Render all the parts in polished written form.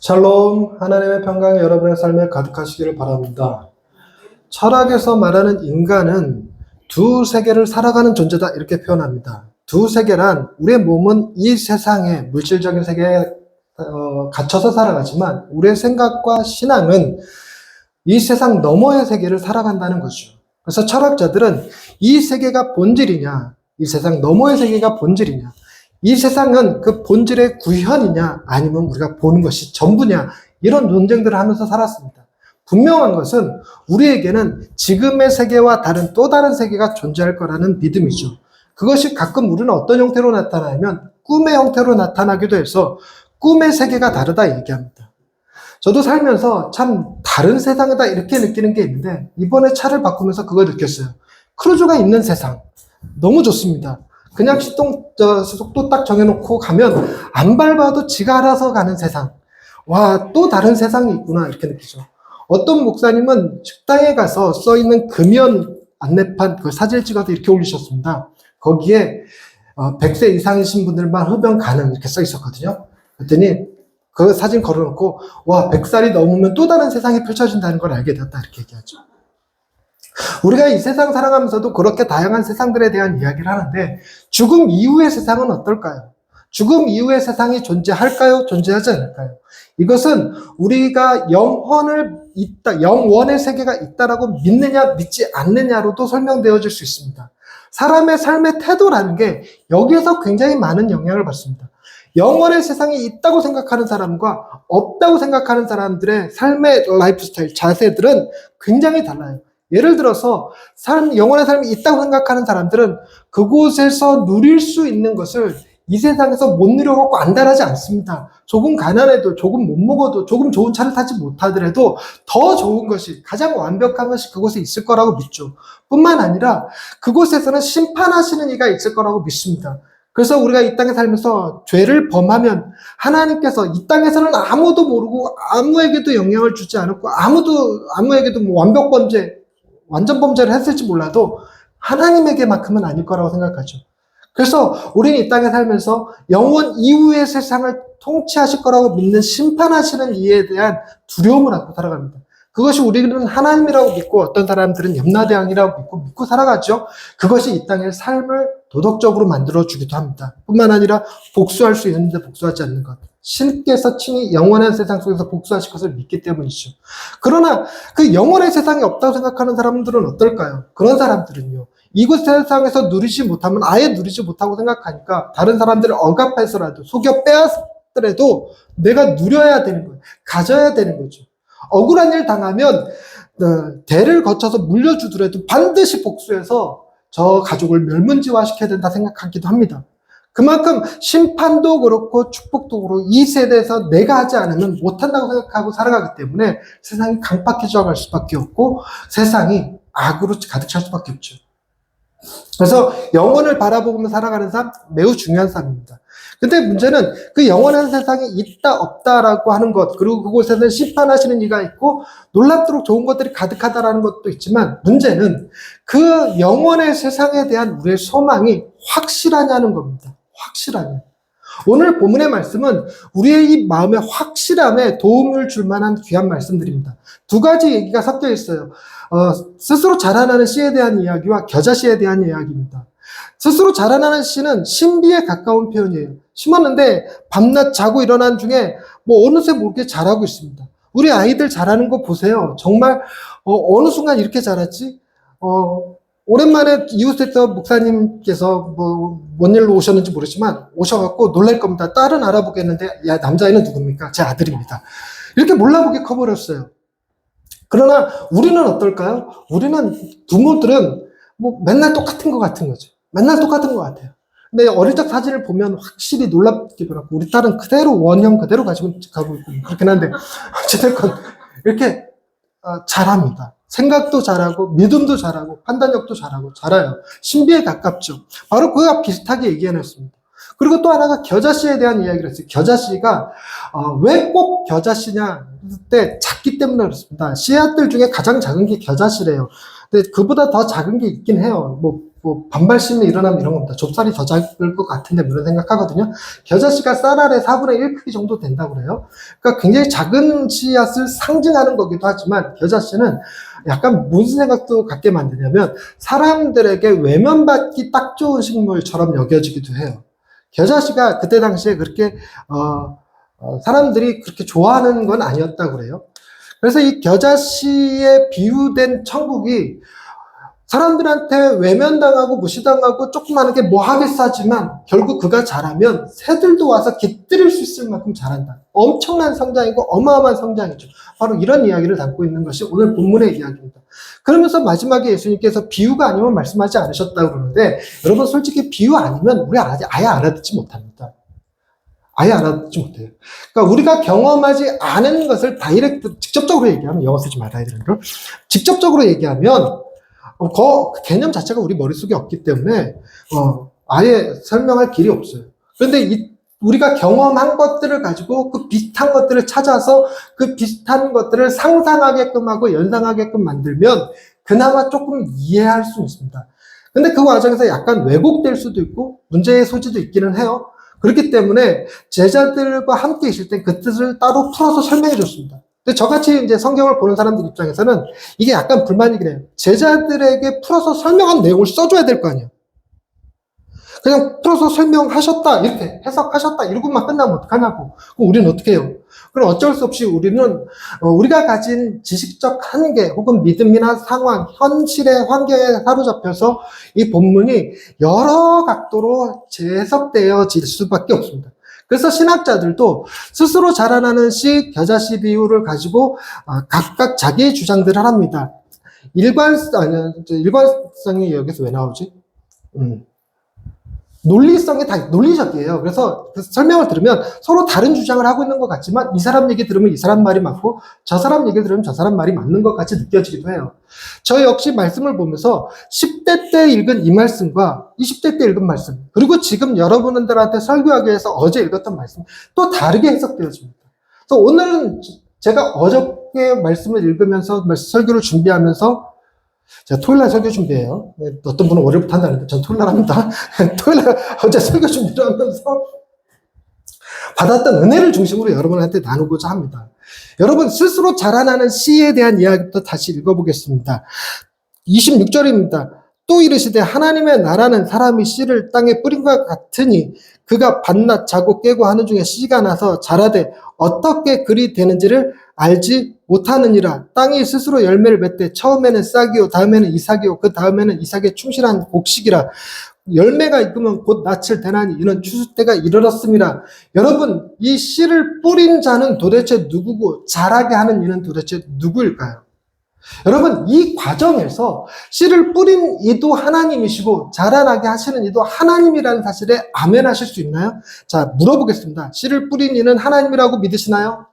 샬롬, 하나님의 평강이 여러분의 삶에 가득하시기를 바랍니다. 철학에서 말하는 인간은 두 세계를 살아가는 존재다 이렇게 표현합니다. 두 세계란 우리의 몸은 이 세상의 물질적인 세계에 갇혀서 살아가지만 우리의 생각과 신앙은 이 세상 너머의 세계를 살아간다는 거죠. 그래서 철학자들은 이 세계가 본질이냐, 이 세상 너머의 세계가 본질이냐, 이 세상은 그 본질의 구현이냐 아니면 우리가 보는 것이 전부냐 이런 논쟁들을 하면서 살았습니다. 분명한 것은 우리에게는 지금의 세계와 다른 또 다른 세계가 존재할 거라는 믿음이죠. 그것이 가끔 우리는 어떤 형태로 나타나면 꿈의 형태로 나타나기도 해서 꿈의 세계가 다르다 얘기합니다. 저도 살면서 참 다른 세상이다 이렇게 느끼는 게 있는데 이번에 차를 바꾸면서 그걸 느꼈어요. 크루즈가 있는 세상 너무 좋습니다. 그냥 속도 딱 정해놓고 가면 안 밟아도 지가 알아서 가는 세상. 와, 또 다른 세상이 있구나 이렇게 느끼죠. 어떤 목사님은 식당에 가서 써있는 금연 안내판 그 사진을 찍어서 이렇게 올리셨습니다. 거기에 100세 이상이신 분들만 흡연 가능 이렇게 써 있었거든요. 그랬더니 그 사진 걸어놓고 와, 100살이 넘으면 또 다른 세상이 펼쳐진다는 걸 알게 되었다 이렇게 얘기하죠. 우리가 이 세상 살아가면서도 그렇게 다양한 세상들에 대한 이야기를 하는데 죽음 이후의 세상은 어떨까요? 죽음 이후의 세상이 존재할까요? 존재하지 않을까요? 이것은 우리가 영원의 세계가 있다라고 믿느냐 믿지 않느냐로도 설명되어질 수 있습니다. 사람의 삶의 태도라는 게 여기에서 굉장히 많은 영향을 받습니다. 영원의 세상이 있다고 생각하는 사람과 없다고 생각하는 사람들의 삶의 라이프 스타일, 자세들은 굉장히 달라요. 예를 들어서 영원의 삶이 있다고 생각하는 사람들은 그곳에서 누릴 수 있는 것을 이 세상에서 못 누려갖고 안달하지 않습니다. 조금 가난해도, 조금 못 먹어도, 조금 좋은 차를 타지 못하더라도 더 좋은 것이, 가장 완벽한 것이 그곳에 있을 거라고 믿죠. 뿐만 아니라 그곳에서는 심판하시는 이가 있을 거라고 믿습니다. 그래서 우리가 이 땅에 살면서 죄를 범하면 하나님께서 이 땅에서는 아무도 모르고 아무에게도 영향을 주지 않았고 아무에게도 완전 범죄를 했을지 몰라도 하나님에게만큼은 아닐 거라고 생각하죠. 그래서 우리는 이 땅에 살면서 영원 이후의 세상을 통치하실 거라고 믿는 심판하시는 이에 대한 두려움을 갖고 살아갑니다. 그것이 우리는 하나님이라고 믿고 어떤 사람들은 염라대왕이라고 믿고 살아가죠. 그것이 이 땅의 삶을 도덕적으로 만들어주기도 합니다. 뿐만 아니라 복수할 수 있는데 복수하지 않는 것. 신께서 친히 영원한 세상 속에서 복수하실 것을 믿기 때문이죠. 그러나 그 영원의 세상이 없다고 생각하는 사람들은 어떨까요? 그런 사람들은요. 이곳 세상에서 누리지 못하면 아예 누리지 못하고 생각하니까 다른 사람들을 억압해서라도 속여 빼앗더라도 내가 누려야 되는 거예요. 가져야 되는 거죠. 억울한 일 당하면 대를 거쳐서 물려주더라도 반드시 복수해서 저 가족을 멸문지화시켜야 된다 생각하기도 합니다. 그만큼 심판도 그렇고 축복도 그렇고 이 세대에서 내가 하지 않으면 못한다고 생각하고 살아가기 때문에 세상이 강팍해져 갈 수밖에 없고 세상이 악으로 가득 찰 수밖에 없죠. 그래서 영혼을 바라보며 살아가는 삶 매우 중요한 삶입니다. 근데 문제는 그 영원한 세상이 있다 없다라고 하는 것, 그리고 그곳에는 심판하시는 이가 있고 놀랍도록 좋은 것들이 가득하다라는 것도 있지만 문제는 그 영원의 세상에 대한 우리의 소망이 확실하냐는 겁니다. 확실하냐. 오늘 본문의 말씀은 우리의 이 마음의 확실함에 도움을 줄 만한 귀한 말씀들입니다. 두 가지 얘기가 섞여 있어요. 스스로 자라나는 씨에 대한 이야기와 겨자씨에 대한 이야기입니다. 스스로 자라나는 씨는 신비에 가까운 표현이에요. 심었는데 밤낮 자고 일어난 중에 어느새 모르게 자라고 있습니다. 우리 아이들 자라는 거 보세요. 정말 어느 순간 이렇게 자랐지? 오랜만에 이웃에서 목사님께서 뭔 일로 오셨는지 모르지만 오셔갖고 놀랄 겁니다. 딸은 알아보겠는데 야, 남자애는 누굽니까? 제 아들입니다. 이렇게 몰라보게 커버렸어요. 그러나 우리는 어떨까요? 우리는 부모들은 맨날 똑같은 것 같은 거죠. 맨날 똑같은 것 같아요. 근데 어릴 적 사진을 보면 확실히 놀랍기도 하고 우리 딸은 그대로 원형 그대로 가고 있고 그렇긴 한데 어쨌든 이렇게 잘합니다. 생각도 잘하고 믿음도 잘하고 판단력도 잘하고 잘해요. 신비에 가깝죠. 바로 그와 비슷하게 얘기해놨습니다. 그리고 또 하나가 겨자씨에 대한 이야기를 했어요. 겨자씨가 왜 꼭 겨자씨냐 때 작기 때문에 그렇습니다. 씨앗들 중에 가장 작은 게 겨자씨래요. 근데 그보다 더 작은 게 있긴 해요. 뭐 반발심이 일어나면 이런 겁니다. 좁쌀이 더 작을 것 같은데 이런 생각하거든요. 겨자씨가 쌀 알의 4분의 1 크기 정도 된다고 그래요. 그러니까 굉장히 작은 씨앗을 상징하는 거기도 하지만 겨자씨는 약간 무슨 생각도 갖게 만드냐면 사람들에게 외면받기 딱 좋은 식물처럼 여겨지기도 해요. 겨자씨가 그때 당시에 그렇게 사람들이 그렇게 좋아하는 건 아니었다고 그래요. 그래서 이 겨자씨에 비유된 천국이 사람들한테 외면당하고 무시당하고 조그마하게 뭐 하겠사지만 결국 그가 잘하면 새들도 와서 깃들일 수 있을 만큼 잘한다. 엄청난 성장이고 어마어마한 성장이죠. 바로 이런 이야기를 담고 있는 것이 오늘 본문의 이야기입니다. 그러면서 마지막에 예수님께서 비유가 아니면 말씀하지 않으셨다고 그러는데 여러분 솔직히 비유 아니면 우리 아예 알아듣지 못합니다. 아예 알아듣지 못해요. 그러니까 우리가 경험하지 않은 것을 직접적으로 얘기하면 영어 쓰지 말아야 되는 걸 직접적으로 얘기하면 그 개념 자체가 우리 머릿속에 없기 때문에 아예 설명할 길이 없어요. 그런데 우리가 경험한 것들을 가지고 그 비슷한 것들을 찾아서 그 비슷한 것들을 상상하게끔 하고 연상하게끔 만들면 그나마 조금 이해할 수 있습니다. 근데 그 과정에서 약간 왜곡될 수도 있고 문제의 소지도 있기는 해요. 그렇기 때문에 제자들과 함께 있을 때 그 뜻을 따로 풀어서 설명해 줬습니다. 근데 저같이 이제 성경을 보는 사람들 입장에서는 이게 약간 불만이긴 해요. 제자들에게 풀어서 설명한 내용을 써줘야 될 거 아니에요. 그냥 풀어서 설명하셨다, 이렇게 해석하셨다, 이러고만 끝나면 어떡하냐고. 그럼 우리는 어떻게 해요? 그럼 어쩔 수 없이 우리는 우리가 가진 지식적 한계 혹은 믿음이나 상황, 현실의 환경에 사로잡혀서 이 본문이 여러 각도로 재해석되어질 수밖에 없습니다. 그래서 신학자들도 스스로 자라나는 씨, 겨자씨 비유를 가지고 각각 자기의 주장들을 합니다. 일관성이 여기서 왜 나오지? 논리성이 다 논리적이에요. 그래서 설명을 들으면 서로 다른 주장을 하고 있는 것 같지만 이 사람 얘기 들으면 이 사람 말이 맞고 저 사람 얘기 들으면 저 사람 말이 맞는 것 같이 느껴지기도 해요. 저 역시 말씀을 보면서 10대 때 읽은 이 말씀과 20대 때 읽은 말씀 그리고 지금 여러분들한테 설교하기 위해서 어제 읽었던 말씀 또 다르게 해석되어집니다. 그래서 오늘은 제가 어저께 말씀을 읽으면서 설교를 준비하면서 제가 토요일날 설교 준비해요. 어떤 분은 월요일부터 한다는데 전 토요일날 합니다. 토요일날 어제 설교 준비를 하면서 받았던 은혜를 중심으로 여러분한테 나누고자 합니다. 여러분 스스로 자라나는 씨에 대한 이야기부터 다시 읽어보겠습니다. 26절입니다. 또 이르시되 하나님의 나라는 사람이 씨를 땅에 뿌린 것 같으니 그가 밤낮 자고 깨고 하는 중에 씨가 나서 자라되 어떻게 그리 되는지를 알지 못하느니라. 땅이 스스로 열매를 맺되 처음에는 싹이요 다음에는 이삭이요 그 다음에는 이삭에 충실한 곡식이라. 열매가 익으면 곧 낯을 대나니 이는 추수 때가 이르렀습니다. 여러분 이 씨를 뿌린 자는 도대체 누구고 자라게 하는 이는 도대체 누구일까요? 여러분 이 과정에서 씨를 뿌린 이도 하나님이시고 자라나게 하시는 이도 하나님이라는 사실에 아멘하실 수 있나요? 자 물어보겠습니다. 씨를 뿌린 이는 하나님이라고 믿으시나요?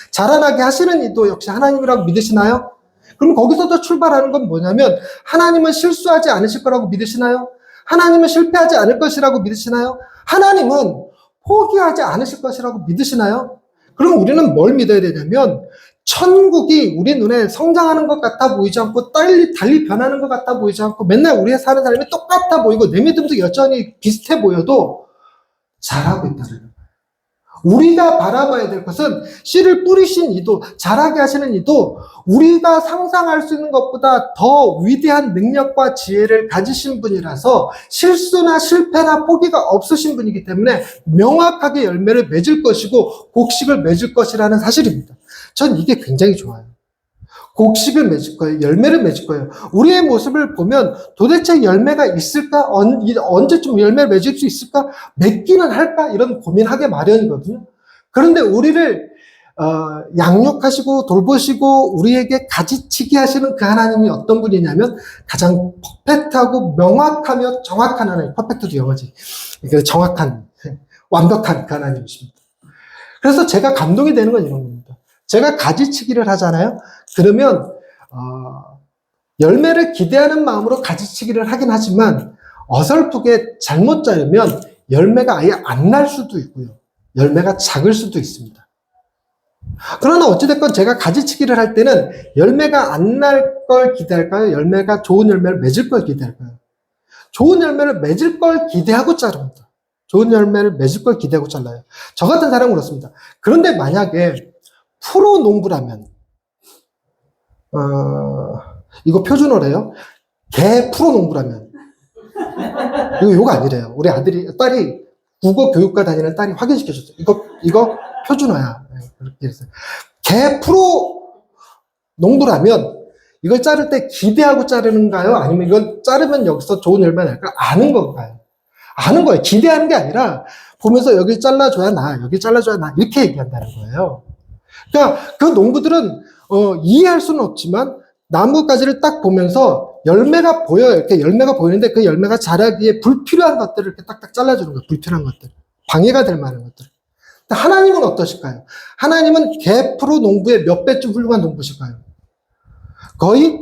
자라나게 하시는 이도 역시 하나님이라고 믿으시나요? 그럼 거기서도 출발하는 건 뭐냐면 하나님은 실수하지 않으실 거라고 믿으시나요? 하나님은 실패하지 않을 것이라고 믿으시나요? 하나님은 포기하지 않으실 것이라고 믿으시나요? 그럼 우리는 뭘 믿어야 되냐면 천국이 우리 눈에 성장하는 것 같아 보이지 않고 달리 변하는 것 같아 보이지 않고 맨날 우리가 사는 삶이 똑같아 보이고 내 믿음도 여전히 비슷해 보여도 잘하고 있다는 거예요. 우리가 바라봐야 될 것은 씨를 뿌리신 이도 자라게 하시는 이도 우리가 상상할 수 있는 것보다 더 위대한 능력과 지혜를 가지신 분이라서 실수나 실패나 포기가 없으신 분이기 때문에 명확하게 열매를 맺을 것이고 곡식을 맺을 것이라는 사실입니다. 전 이게 굉장히 좋아요. 곡식을 맺을 거예요. 열매를 맺을 거예요. 우리의 모습을 보면 도대체 열매가 있을까? 언제쯤 열매를 맺을 수 있을까? 맺기는 할까? 이런 고민하게 마련이거든요. 그런데 우리를 양육하시고 돌보시고 우리에게 가지치기 하시는 그 하나님이 어떤 분이냐면 가장 퍼펙트하고 명확하며 정확한 하나님. 퍼펙트도 영어지. 정확한, 완벽한 그 하나님이십니다. 그래서 제가 감동이 되는 건 이런 겁니다. 제가 가지치기를 하잖아요. 그러면 열매를 기대하는 마음으로 가지치기를 하긴 하지만 어설프게 잘못 자르면 열매가 아예 안 날 수도 있고요. 열매가 작을 수도 있습니다. 그러나 어찌됐건 제가 가지치기를 할 때는 열매가 안 날 걸 기대할까요? 열매가 좋은 열매를 맺을 걸 기대할까요? 좋은 열매를 맺을 걸 기대하고 자릅니다. 좋은 열매를 맺을 걸 기대하고 잘라요. 저 같은 사람은 그렇습니다. 그런데 만약에 프로 농부라면, 이거 표준어래요. 개 프로 농부라면. 이거 욕 아니래요. 우리 딸이 국어 교육과 다니는 딸이 확인시켜줬어요. 이거 표준어야. 그렇게 했어요. 개 프로 농부라면 이걸 자를 때 기대하고 자르는가요? 아니면 이걸 자르면 여기서 좋은 열매가 날까? 아는 건가요? 아는 거예요. 기대하는 게 아니라 보면서 여기 잘라줘야 나, 여기 잘라줘야 나 이렇게 얘기한다는 거예요. 그러니까 그 농부들은 이해할 수는 없지만 나무가지를 딱 보면서 열매가 보여요. 이렇게 열매가 보이는데 그 열매가 자라기에 불필요한 것들을 이렇게 딱딱 잘라주는 거예요. 불필요한 것들. 방해가 될 만한 것들. 하나님은 어떠실까요? 하나님은 개 프로 농부의 몇 배쯤 훌륭한 농부실까요? 거의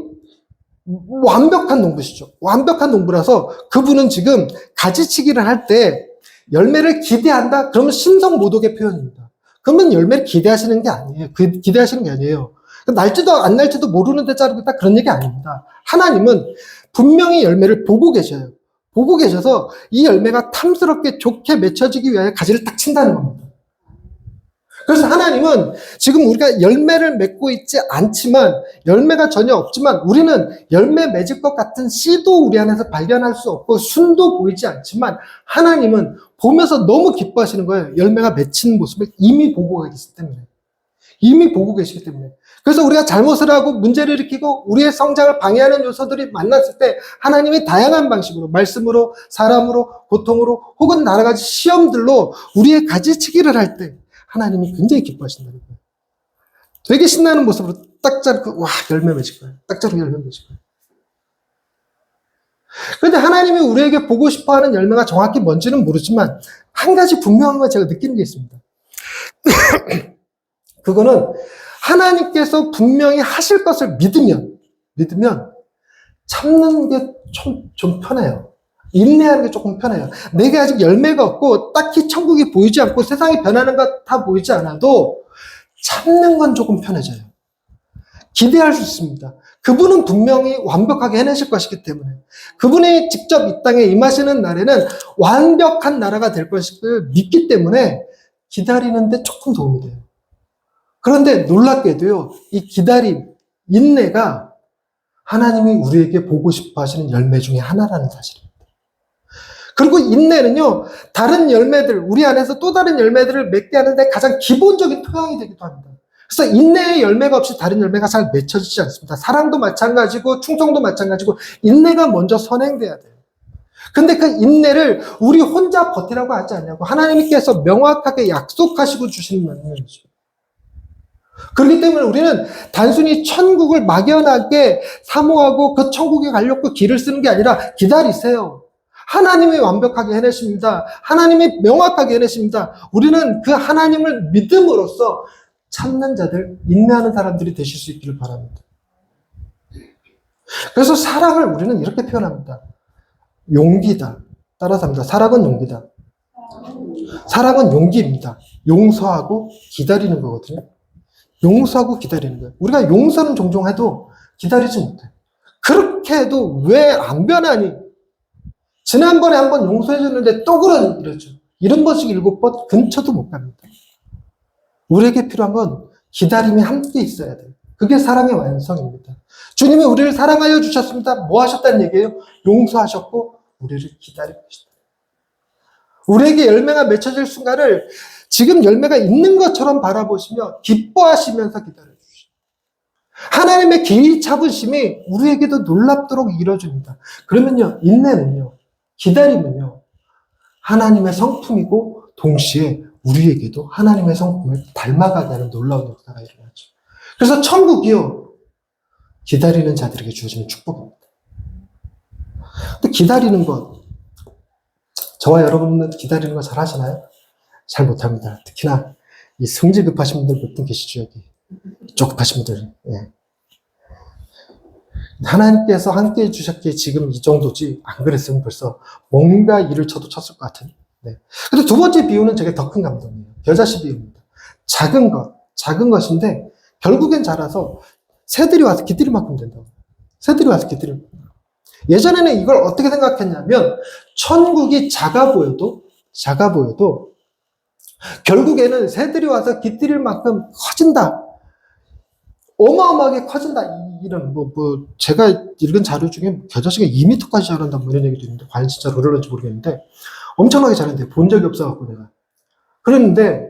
완벽한 농부시죠. 완벽한 농부라서 그분은 지금 가지치기를 할 때 열매를 기대한다? 그러면 신성모독의 표현입니다. 그러면 열매를 기대하시는 게 아니에요. 기대하시는 게 아니에요. 날지도 안 날지도 모르는데 자르겠다 그런 얘기 아닙니다. 하나님은 분명히 열매를 보고 계셔요. 보고 계셔서 이 열매가 탐스럽게 좋게 맺혀지기 위하여 가지를 딱 친다는 겁니다. 그래서 하나님은 지금 우리가 열매를 맺고 있지 않지만, 열매가 전혀 없지만 우리는 열매 맺을 것 같은 씨도 우리 안에서 발견할 수 없고 순도 보이지 않지만 하나님은 보면서 너무 기뻐하시는 거예요. 열매가 맺히는 모습을 이미 보고 계시기 때문에. 이미 보고 계시기 때문에. 그래서 우리가 잘못을 하고 문제를 일으키고 우리의 성장을 방해하는 요소들이 만났을 때 하나님이 다양한 방식으로, 말씀으로, 사람으로, 고통으로, 혹은 여러 가지 시험들로 우리의 가지치기를 할 때 하나님이 굉장히 기뻐하신다는 거예요. 되게 신나는 모습으로 딱 자르고, 와, 열매 맺을 거예요. 딱 자르고 열매 맺을 거예요. 그런데 하나님이 우리에게 보고 싶어 하는 열매가 정확히 뭔지는 모르지만, 한 가지 분명한 걸 제가 느끼는 게 있습니다. 그거는 하나님께서 분명히 하실 것을 믿으면 참는 게 좀 편해요. 인내하는 게 조금 편해요. 내가 아직 열매가 없고 딱히 천국이 보이지 않고 세상이 변하는 것 다 보이지 않아도 참는 건 조금 편해져요. 기대할 수 있습니다. 그분은 분명히 완벽하게 해내실 것이기 때문에, 그분이 직접 이 땅에 임하시는 날에는 완벽한 나라가 될 것을 믿기 때문에 기다리는데 조금 도움이 돼요. 그런데 놀랍게도요, 이 기다림, 인내가 하나님이 우리에게 보고 싶어 하시는 열매 중에 하나라는 사실입니다. 그리고 인내는요, 다른 열매들, 우리 안에서 또 다른 열매들을 맺게 하는데 가장 기본적인 토양이 되기도 합니다. 그래서 인내의 열매가 없이 다른 열매가 잘 맺혀지지 않습니다. 사랑도 마찬가지고 충성도 마찬가지고 인내가 먼저 선행돼야 돼요. 근데 그 인내를 우리 혼자 버티라고 하지 않냐고, 하나님께서 명확하게 약속하시고 주시는 말씀이죠. 그렇기 때문에 우리는 단순히 천국을 막연하게 사모하고 그 천국에 가려고 길을 쓰는 게 아니라 기다리세요. 하나님이 완벽하게 해내십니다. 하나님이 명확하게 해내십니다. 우리는 그 하나님을 믿음으로써 참는 자들, 인내하는 사람들이 되실 수 있기를 바랍니다. 그래서 사랑을 우리는 이렇게 표현합니다. 용기다. 따라서 합니다. 사랑은 용기다. 사랑은 용기입니다. 용서하고 기다리는 거거든요. 용서하고 기다리는 거예요. 우리가 용서는 종종 해도 기다리지 못해요. 그렇게 해도 왜 안 변하니? 지난번에 한번 용서해줬는데 또 이러죠. 70번씩 7번 근처도 못 갑니다. 우리에게 필요한 건 기다림이 함께 있어야 돼요. 그게 사랑의 완성입니다. 주님이 우리를 사랑하여 주셨습니다. 뭐 하셨다는 얘기예요? 용서하셨고 우리를 기다리고 계시다. 우리에게 열매가 맺혀질 순간을 지금 열매가 있는 것처럼 바라보시며 기뻐하시면서 기다려주시죠. 하나님의 기 차분심이 우리에게도 놀랍도록 이루어집니다. 그러면요, 인내는요, 기다림은요, 하나님의 성품이고 동시에 우리에게도 하나님의 성품을 닮아가게 하는 놀라운 역사가 일어나죠. 그래서 천국이요, 기다리는 자들에게 주어지는 축복입니다. 또 기다리는 것, 저와 여러분은 기다리는 거 잘 하시나요? 잘 못합니다. 특히나 이 성질 급하신 분들 몇 분 계시죠, 여기. 조급하신 분들. 예. 하나님께서 함께 해주셨기에 지금 이 정도지, 안 그랬으면 벌써 뭔가 일을 쳐도 쳤을 것 같은. 네. 근데 두 번째 비유는 제게 더 큰 감동이에요. 겨자씨 비유입니다. 작은 것인데 결국엔 자라서 새들이 와서 깃들이만큼 된다고. 새들이 와서 깃들이만큼. 예전에는 이걸 어떻게 생각했냐면 천국이 작아 보여도 결국에는 새들이 와서 깃들일 만큼 커진다. 어마어마하게 커진다. 이런 제가 읽은 자료 중에 겨자씨가 2m까지 자란다 뭐 이런 얘기도 있는데 과연 진짜 그럴는지 모르겠는데 엄청나게 자란대요. 본 적이 없어갖고 내가. 그랬는데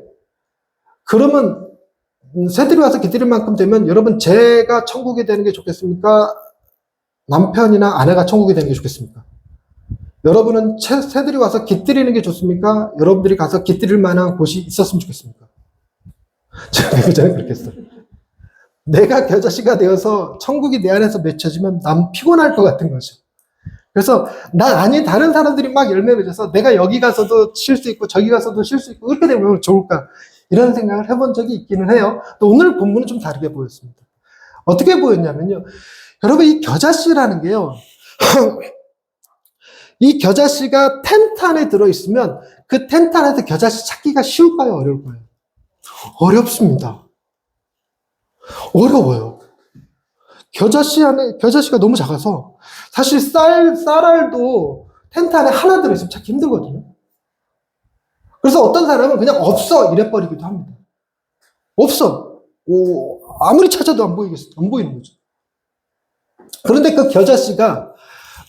그러면 새들이 와서 깃들일 만큼 되면 여러분 제가 천국이 되는 게 좋겠습니까? 남편이나 아내가 천국이 되는 게 좋겠습니까? 여러분은 새들이 와서 깃들이는 게 좋습니까? 여러분들이 가서 깃들일 만한 곳이 있었으면 좋겠습니까? 제가 그 전에 그렇게 했어요. 내가 겨자씨가 되어서 천국이 내 안에서 맺혀지면 난 피곤할 것 같은 거죠. 그래서 아니 다른 사람들이 막 열매 맺어서 내가 여기 가서도 쉴 수 있고 저기 가서도 쉴 수 있고 그렇게 되면 좋을까 이런 생각을 해본 적이 있기는 해요. 또 오늘 본문은 좀 다르게 보였습니다. 어떻게 보였냐면요. 여러분 이 겨자씨라는 게요. 이 겨자씨가 텐트 안에 들어있으면 그 텐트 안에서 겨자씨 찾기가 쉬울까요? 어려울까요? 어렵습니다. 어려워요. 겨자씨가 너무 작아서 사실 쌀알도 텐트 안에 하나 들어있으면 찾기 힘들거든요. 그래서 어떤 사람은 그냥 없어 이래버리기도 합니다. 없어. 아무리 찾아도 안 보이는 거죠. 그런데 그 겨자씨가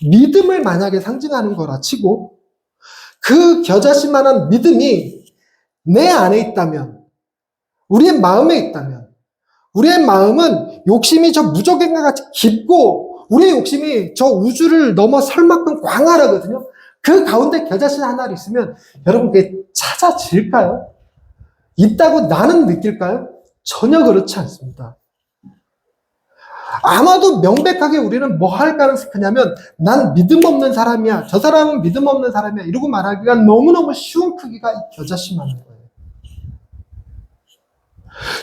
믿음을 만약에 상징하는 거라 치고 그 겨자씨만한 믿음이 내 안에 있다면, 우리의 마음에 있다면, 우리의 마음은 욕심이 저 무적행과 같이 깊고 우리의 욕심이 저 우주를 넘어설 만큼 광활하거든요. 그 가운데 겨자씨 하나를 있으면 여러분 그게 찾아질까요? 있다고 나는 느낄까요? 전혀 그렇지 않습니다. 아마도 명백하게 우리는 뭐 할 가능성이 크냐면 난 믿음 없는 사람이야. 저 사람은 믿음 없는 사람이야. 이러고 말하기가 너무너무 쉬운 크기가 이 겨자씨만한 거예요.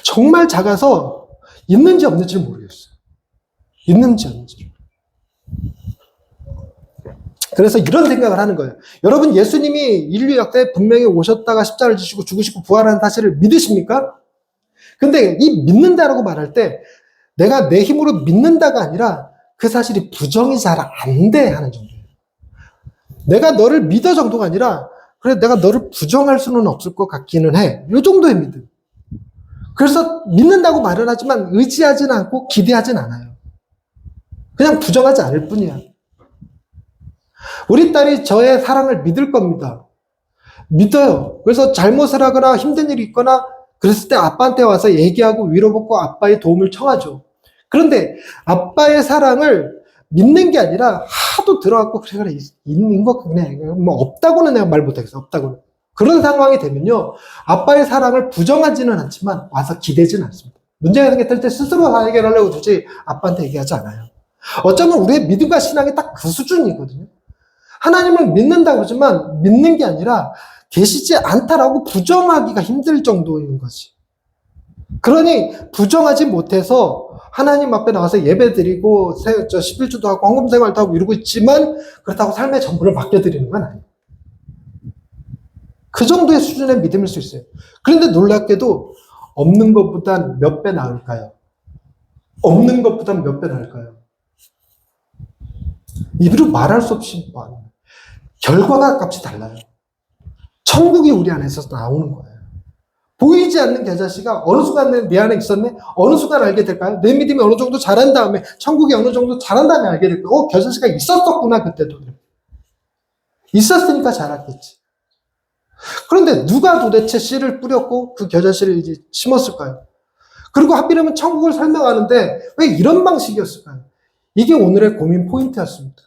정말 작아서 있는지 없는지 모르겠어요. 있는지 없는지. 그래서 이런 생각을 하는 거예요. 여러분 예수님이 인류 역사에 분명히 오셨다가 십자가를 지시고 죽으시고 부활하는 사실을 믿으십니까? 근데 이 믿는다라고 말할 때 내가 내 힘으로 믿는다가 아니라 그 사실이 부정이 잘 안 돼 하는 정도예요. 내가 너를 믿어 정도가 아니라 그래 내가 너를 부정할 수는 없을 것 같기는 해. 이 정도의 믿음. 그래서 믿는다고 말은 하지만 의지하진 않고 기대하진 않아요. 그냥 부정하지 않을 뿐이야. 우리 딸이 저의 사랑을 믿을 겁니다. 믿어요. 그래서 잘못을 하거나 힘든 일이 있거나 그랬을 때 아빠한테 와서 얘기하고 위로받고 아빠의 도움을 청하죠. 그런데 아빠의 사랑을 믿는 게 아니라 하도 들어갖고 그래 있는 거 그냥 뭐 없다고는 내가 말 못하겠어. 없다고는. 그런 상황이 되면요. 아빠의 사랑을 부정하지는 않지만 와서 기대지는 않습니다. 문제가 생겼을 때 스스로 다 해결하려고 주지 아빠한테 얘기하지 않아요. 어쩌면 우리의 믿음과 신앙이 딱 그 수준이거든요. 하나님을 믿는다고 그러지만 믿는 게 아니라 계시지 않다라고 부정하기가 힘들 정도인 거지. 그러니 부정하지 못해서 하나님 앞에 나와서 예배드리고 11주도 하고 헌금생활도 하고 이러고 있지만 그렇다고 삶의 전부를 맡겨드리는 건 아니에요. 그 정도의 수준의 믿음일 수 있어요. 그런데 놀랍게도 없는 것보단 몇 배 나을까요? 없는 것보단 몇 배 나을까요? 입으로 말할 수 없이 많아요. 결과가 값이 달라요. 천국이 우리 안에서 나오는 거예요. 보이지 않는 겨자씨가 어느 순간 내 안에 있었네? 어느 순간 알게 될까요? 내 믿음이 어느 정도 자란 다음에, 천국이 어느 정도 자란 다음에 알게 될까요? 겨자씨가 있었었구나, 그때도. 있었으니까 자랐겠지. 그런데 누가 도대체 씨를 뿌렸고 그 겨자씨를 이제 심었을까요? 그리고 하필이면 천국을 설명하는데 왜 이런 방식이었을까요? 이게 오늘의 고민 포인트였습니다.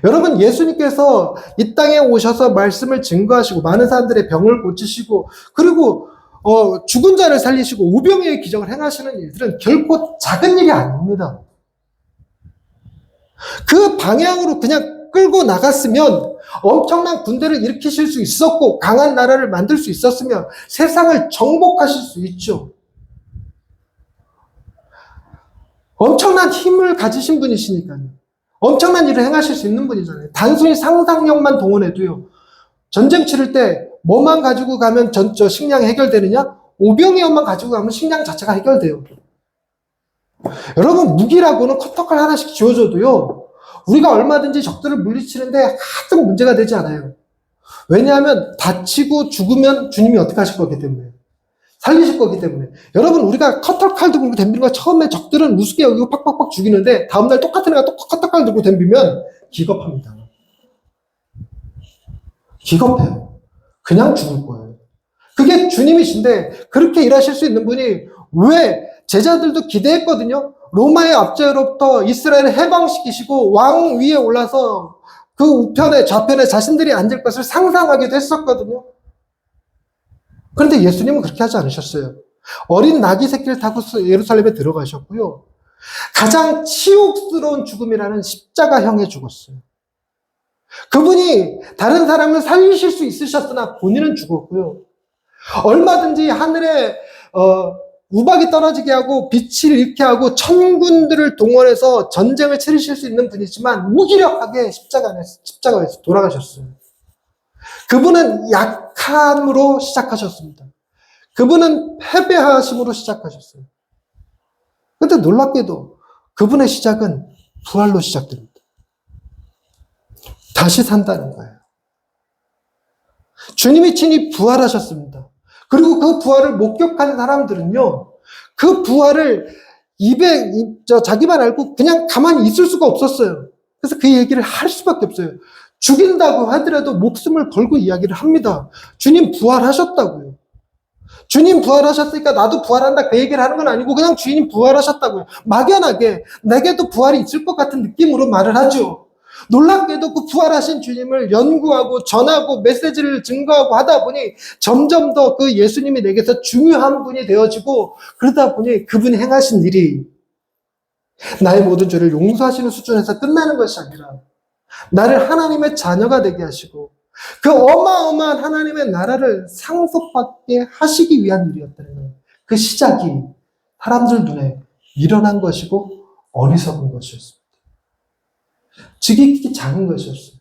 여러분 예수님께서 이 땅에 오셔서 말씀을 증거하시고 많은 사람들의 병을 고치시고 그리고 죽은 자를 살리시고 오병이의 기적을 행하시는 일들은 결코 작은 일이 아닙니다. 그 방향으로 그냥 끌고 나갔으면 엄청난 군대를 일으키실 수 있었고 강한 나라를 만들 수 있었으면 세상을 정복하실 수 있죠. 엄청난 힘을 가지신 분이시니까요. 엄청난 일을 행하실 수 있는 분이잖아요. 단순히 상상력만 동원해도요. 전쟁 치를 때 뭐만 가지고 가면 식량이 해결되느냐? 오병이어만 가지고 가면 식량 자체가 해결돼요. 여러분 무기라고는 커터칼 하나씩 쥐어줘도요. 우리가 얼마든지 적들을 물리치는데 하등 문제가 되지 않아요. 왜냐하면 다치고 죽으면 주님이 어떻게 하실 거기 때문에. 살리실 거기 때문에. 여러분, 우리가 커터칼 들고 덤비는 거 처음에 적들은 우습게 여기고 팍팍팍 죽이는데 다음날 똑같은 애가 또 커터칼 들고 덤비면 기겁합니다. 기겁해요. 그냥 죽을 거예요. 그게 주님이신데 그렇게 일하실 수 있는 분이 왜 제자들도 기대했거든요. 로마의 압제로부터 이스라엘을 해방시키시고 왕 위에 올라서 그 우편에 좌편에 자신들이 앉을 것을 상상하기도 했었거든요. 그런데 예수님은 그렇게 하지 않으셨어요. 어린 나귀 새끼를 타고 예루살렘에 들어가셨고요. 가장 치욕스러운 죽음이라는 십자가형에 죽었어요. 그분이 다른 사람을 살리실 수 있으셨으나 본인은 죽었고요. 얼마든지 하늘에 우박이 떨어지게 하고 빛을 잃게 하고 천군들을 동원해서 전쟁을 치르실 수 있는 분이지만 무기력하게 십자가에서 돌아가셨어요. 그분은 약함으로 시작하셨습니다. 그분은 패배하심으로 시작하셨어요. 그런데 놀랍게도 그분의 시작은 부활로 시작됩니다. 다시 산다는 거예요. 주님이 친히 부활하셨습니다. 그리고 그 부활을 목격한 사람들은요, 그 부활을 자기만 알고 그냥 가만히 있을 수가 없었어요. 그래서 그 얘기를 할 수밖에 없어요. 죽인다고 하더라도 목숨을 걸고 이야기를 합니다. 주님 부활하셨다고요. 주님 부활하셨으니까 나도 부활한다 그 얘기를 하는 건 아니고 그냥 주님 부활하셨다고요. 막연하게 내게도 부활이 있을 것 같은 느낌으로 말을 하죠. 놀랍게도 그 부활하신 주님을 연구하고 전하고 메시지를 증거하고 하다 보니 점점 더 그 예수님이 내게서 중요한 분이 되어지고 그러다 보니 그분이 행하신 일이 나의 모든 죄를 용서하시는 수준에서 끝나는 것이 아니라 나를 하나님의 자녀가 되게 하시고 그 어마어마한 하나님의 나라를 상속받게 하시기 위한 일이었다는 거예요. 그 시작이 사람들 눈에 미련한 것이고 어리석은 것이었습니다. 지극히 작은 것이었어요.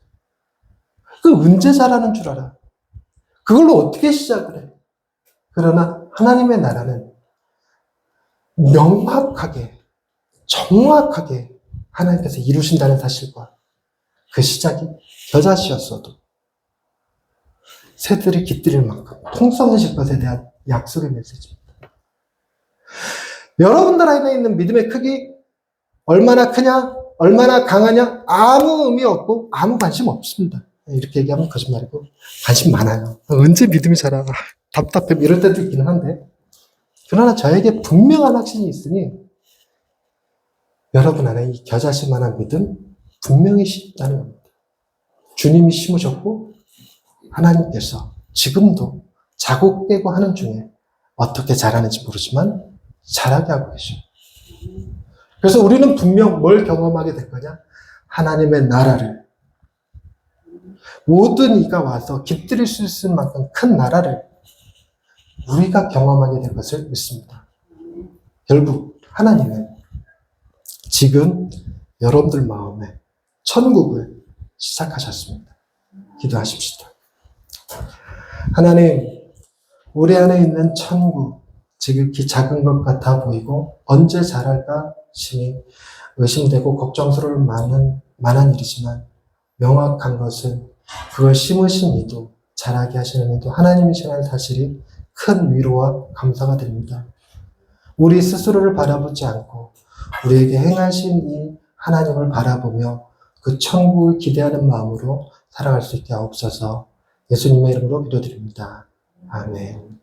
그 언제 잘하는 줄 알아? 그걸로 어떻게 시작을 해? 그러나 하나님의 나라는 명확하게, 정확하게 하나님께서 이루신다는 사실과 그 시작이 겨자씨였어도 새들이 깃들일 만큼 풍성해질 것에 대한 약속의 메시지입니다. 여러분들 안에 있는 믿음의 크기 얼마나 크냐, 얼마나 강하냐 아무 의미 없고 아무 관심 없습니다. 이렇게 얘기하면 거짓말이고 관심 많아요. 언제 믿음이 자라? 답답해 이럴 때도 있기는 한데 그러나 저에게 분명한 확신이 있으니 여러분 안에 이 겨자씨만한 믿음 분명히 있다는 겁니다. 주님이 심으셨고 하나님께서 지금도 자국되고 하는 중에 어떻게 자라는지 모르지만 자라게 하고 계셔요. 그래서 우리는 분명 뭘 경험하게 될 거냐? 하나님의 나라를 모든 이가 와서 깃들일 수 있을 만큼 큰 나라를 우리가 경험하게 될 것을 믿습니다. 결국 하나님은 지금 여러분들 마음에 천국을 시작하셨습니다. 기도하십시다. 하나님, 우리 안에 있는 천국, 지극히 작은 것 같아 보이고 언제 자랄까 심히 의심되고 걱정스러울 만한 일이지만 명확한 것은 그걸 심으신 이도 자라게 하시는 이도 하나님이시라는 사실이 큰 위로와 감사가 됩니다. 우리 스스로를 바라보지 않고 우리에게 행하신 이 하나님을 바라보며 그 천국을 기대하는 마음으로 살아갈 수 있게 하옵소서. 예수님의 이름으로 기도드립니다. 아멘.